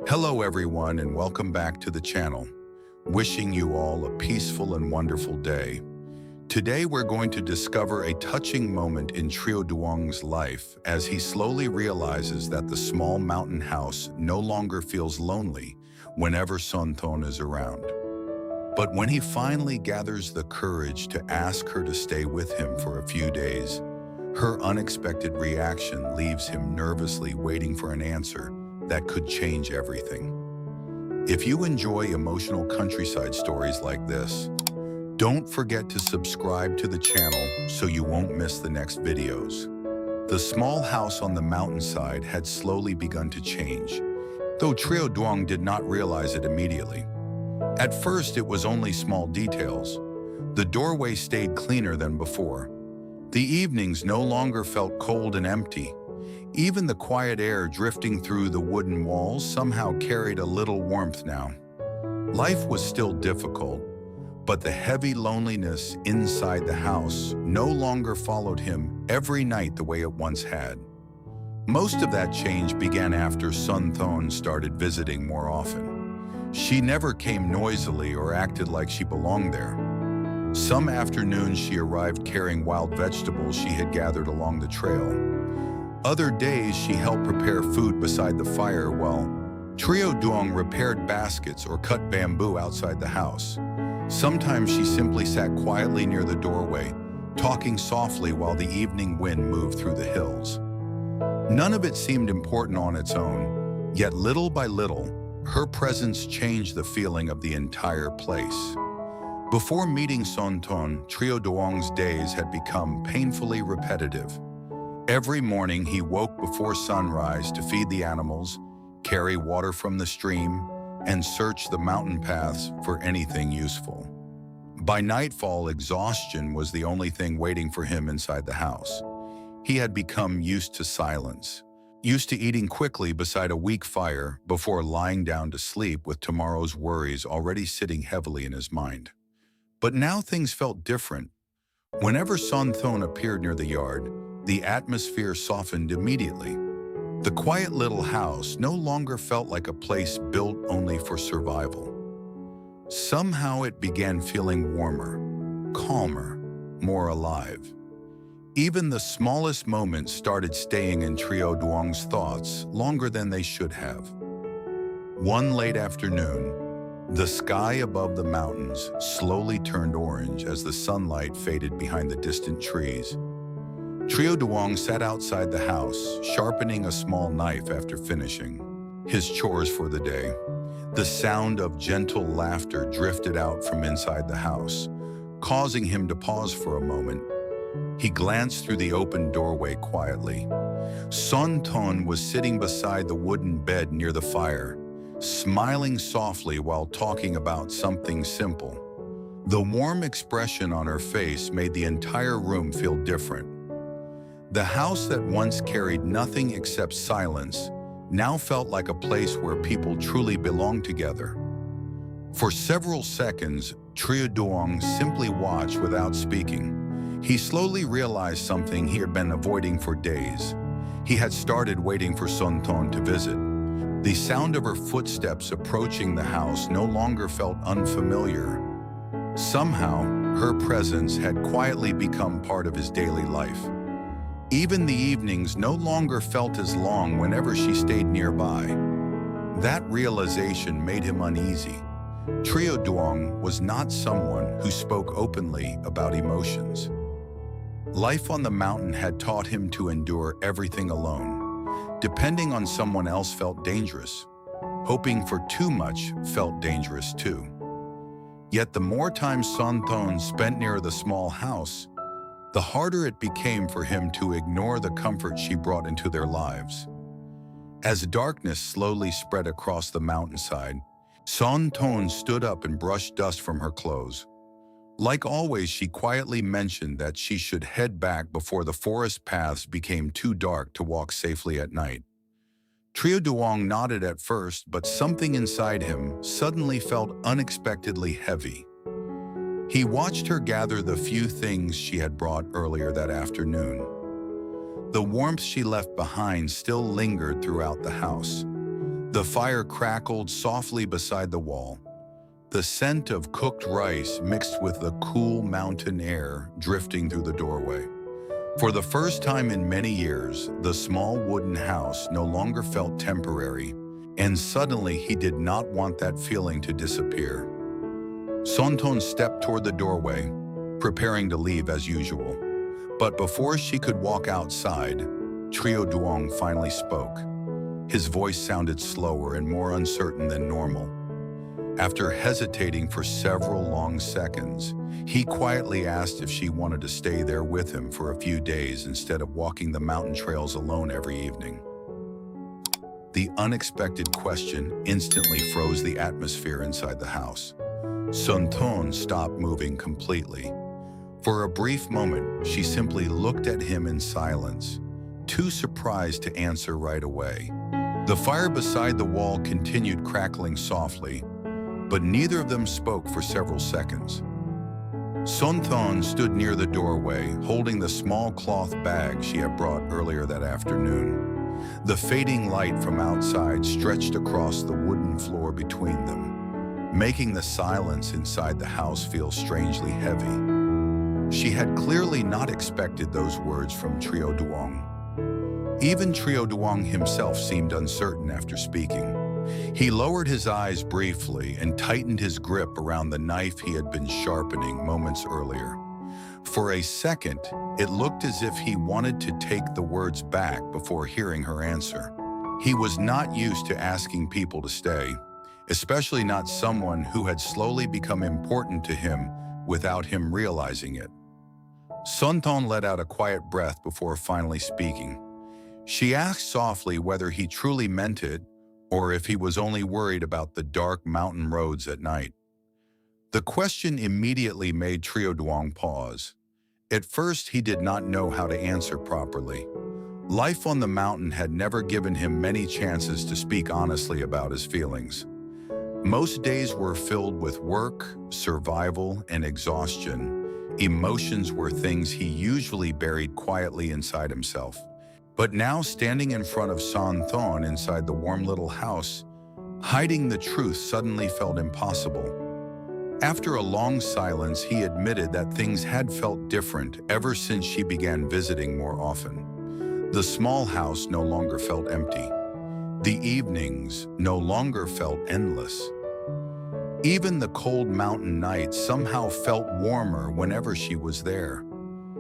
Hello everyone and welcome back to the channel. Wishing you all a peaceful and wonderful day. Today we're going to discover a touching moment in Trieu Duong's life as he slowly realizes that the small mountain house no longer feels lonely whenever Thon is around. But when he finally gathers the courage to ask her to stay with him for a few days, her unexpected reaction leaves him nervously waiting for an answer that could change everything. If you enjoy emotional countryside stories like this, don't forget to subscribe to the channel so you won't miss the next videos. The small house on the mountainside had slowly begun to change, though Trieu Duong did not realize it immediately. At first, it was only small details. The doorway stayed cleaner than before. The evenings no longer felt cold and empty. Even the quiet air drifting through the wooden walls somehow carried a little warmth now. Life was still difficult, but the heavy loneliness inside the house no longer followed him every night the way it once had. Most of that change began after Thon started visiting more often. She never came noisily or acted like she belonged there. Some afternoons she arrived carrying wild vegetables she had gathered along the trail. Other days, she helped prepare food beside the fire while Trieu Duong repaired baskets or cut bamboo outside the house. Sometimes she simply sat quietly near the doorway, talking softly while the evening wind moved through the hills. None of it seemed important on its own, yet little by little, her presence changed the feeling of the entire place. Before meeting Thon, Trieu Duong's days had become painfully repetitive. Every morning he woke before sunrise to feed the animals, carry water from the stream, and search the mountain paths for anything useful. By nightfall, exhaustion was the only thing waiting for him inside the house. He had become used to silence, used to eating quickly beside a weak fire before lying down to sleep with tomorrow's worries already sitting heavily in his mind. But now things felt different. Whenever Thon appeared near the yard, the atmosphere softened immediately. The quiet little house no longer felt like a place built only for survival. Somehow it began feeling warmer, calmer, more alive. Even the smallest moments started staying in Trieu Duong's thoughts longer than they should have. One late afternoon, the sky above the mountains slowly turned orange as the sunlight faded behind the distant trees. Trieu Duong sat outside the house, sharpening a small knife after finishing his chores for the day. The sound of gentle laughter drifted out from inside the house, causing him to pause for a moment. He glanced through the open doorway quietly. Thon was sitting beside the wooden bed near the fire, smiling softly while talking about something simple. The warm expression on her face made the entire room feel different. The house that once carried nothing except silence now felt like a place where people truly belonged together. For several seconds, Trieu Duong simply watched without speaking. He slowly realized something he had been avoiding for days. He had started waiting for Thon to visit. The sound of her footsteps approaching the house no longer felt unfamiliar. Somehow, her presence had quietly become part of his daily life. Even the evenings no longer felt as long whenever she stayed nearby. That realization made him uneasy. Trieu Duong was not someone who spoke openly about emotions. Life on the mountain had taught him to endure everything alone. Depending on someone else felt dangerous. Hoping for too much felt dangerous too. Yet the more time Thon spent near the small house, the harder it became for him to ignore the comfort she brought into their lives. As darkness slowly spread across the mountainside, Thon stood up and brushed dust from her clothes. Like always, she quietly mentioned that she should head back before the forest paths became too dark to walk safely at night. Trieu Duong nodded at first, but something inside him suddenly felt unexpectedly heavy. He watched her gather the few things she had brought earlier that afternoon. The warmth she left behind still lingered throughout the house. The fire crackled softly beside the wall. The scent of cooked rice mixed with the cool mountain air drifting through the doorway. For the first time in many years, the small wooden house no longer felt temporary, and suddenly he did not want that feeling to disappear. Thon stepped toward the doorway, preparing to leave as usual. But before she could walk outside, Trieu Duong finally spoke. His voice sounded slower and more uncertain than normal. After hesitating for several long seconds, he quietly asked if she wanted to stay there with him for a few days instead of walking the mountain trails alone every evening. The unexpected question instantly froze the atmosphere inside the house. Thon stopped moving completely. For a brief moment, she simply looked at him in silence, too surprised to answer right away. The fire beside the wall continued crackling softly, but neither of them spoke for several seconds. Thon stood near the doorway, holding the small cloth bag she had brought earlier that afternoon. The fading light from outside stretched across the wooden floor between them, making the silence inside the house feel strangely heavy. She had clearly not expected those words from Trieu Duong. Even Trieu Duong himself seemed uncertain after speaking. He lowered his eyes briefly and tightened his grip around the knife he had been sharpening moments earlier. For a second, it looked as if he wanted to take the words back before hearing her answer. He was not used to asking people to stay, especially not someone who had slowly become important to him without him realizing it. Thon let out a quiet breath before finally speaking. She asked softly whether he truly meant it or if he was only worried about the dark mountain roads at night. The question immediately made Trieu Duong pause. At first, he did not know how to answer properly. Life on the mountain had never given him many chances to speak honestly about his feelings. Most days were filled with work, survival, and exhaustion. Emotions were things he usually buried quietly inside himself. But now, standing in front of Thon inside the warm little house, hiding the truth suddenly felt impossible. After a long silence, he admitted that things had felt different ever since she began visiting more often. The small house no longer felt empty. The evenings no longer felt endless. Even the cold mountain nights somehow felt warmer whenever she was there.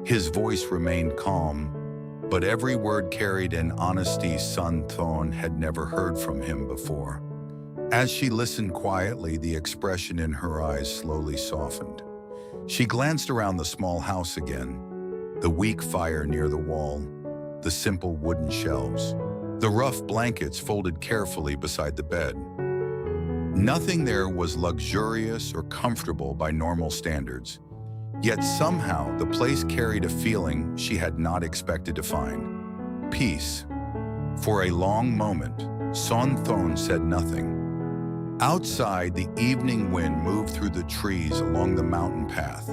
His voice remained calm, but every word carried an honesty Thon had never heard from him before. As she listened quietly, the expression in her eyes slowly softened. She glanced around the small house again, the weak fire near the wall, the simple wooden shelves, the rough blankets folded carefully beside the bed. Nothing there was luxurious or comfortable by normal standards. Yet somehow the place carried a feeling she had not expected to find. Peace. For a long moment, Thon said nothing. Outside, the evening wind moved through the trees along the mountain path.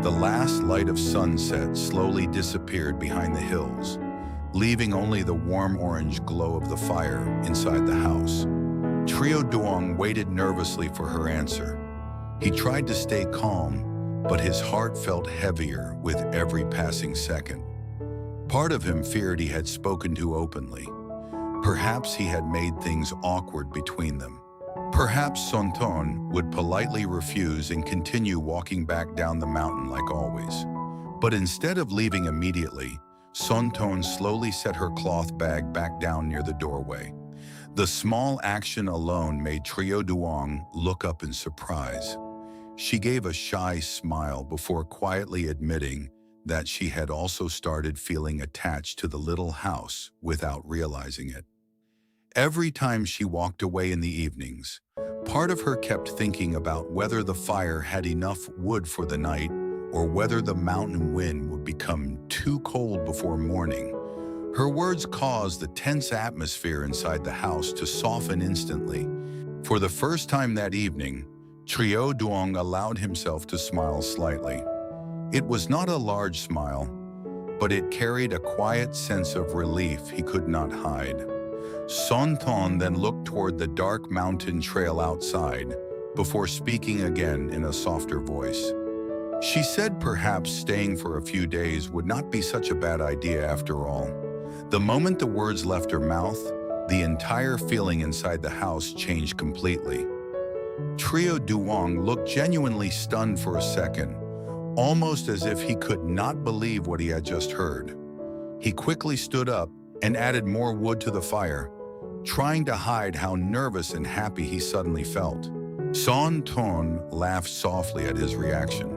The last light of sunset slowly disappeared behind the hills, leaving only the warm orange glow of the fire inside the house. Trieu Duong waited nervously for her answer. He tried to stay calm, but his heart felt heavier with every passing second. Part of him feared he had spoken too openly. Perhaps he had made things awkward between them. Perhaps Thon would politely refuse and continue walking back down the mountain like always. But instead of leaving immediately, Thon slowly set her cloth bag back down near the doorway. The small action alone made Trieu Duong look up in surprise. She gave a shy smile before quietly admitting that she had also started feeling attached to the little house without realizing it. Every time she walked away in the evenings, part of her kept thinking about whether the fire had enough wood for the night or whether the mountain wind would become too cold before morning. Her words caused the tense atmosphere inside the house to soften instantly. For the first time that evening, Trieu Duong allowed himself to smile slightly. It was not a large smile, but it carried a quiet sense of relief he could not hide. Thon then looked toward the dark mountain trail outside before speaking again in a softer voice. She said perhaps staying for a few days would not be such a bad idea after all. The moment the words left her mouth, the entire feeling inside the house changed completely. Trieu Duong looked genuinely stunned for a second, almost as if he could not believe what he had just heard. He quickly stood up and added more wood to the fire, trying to hide how nervous and happy he suddenly felt. Thon laughed softly at his reaction.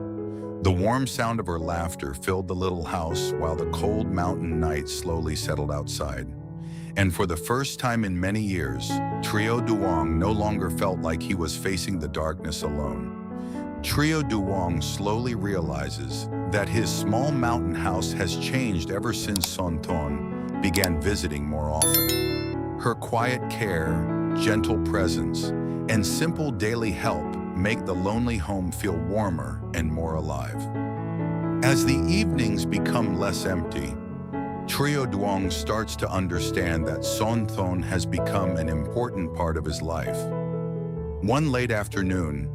The warm sound of her laughter filled the little house while the cold mountain night slowly settled outside. And for the first time in many years, Trieu Duong no longer felt like he was facing the darkness alone. Trieu Duong slowly realizes that his small mountain house has changed ever since Thon began visiting more often. Her quiet care, gentle presence, and simple daily help make the lonely home feel warmer and more alive. As the evenings become less empty, Trieu Duong starts to understand that Thon has become an important part of his life. One late afternoon,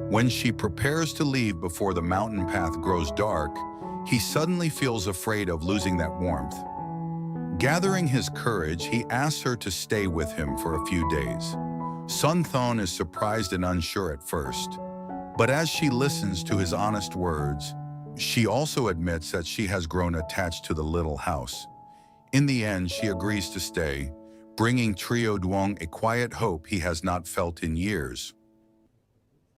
when she prepares to leave before the mountain path grows dark, he suddenly feels afraid of losing that warmth. Gathering his courage, he asks her to stay with him for a few days. Thon is surprised and unsure at first, but as she listens to his honest words, she also admits that she has grown attached to the little house. In the end, she agrees to stay, bringing Trieu Duong a quiet hope he has not felt in years.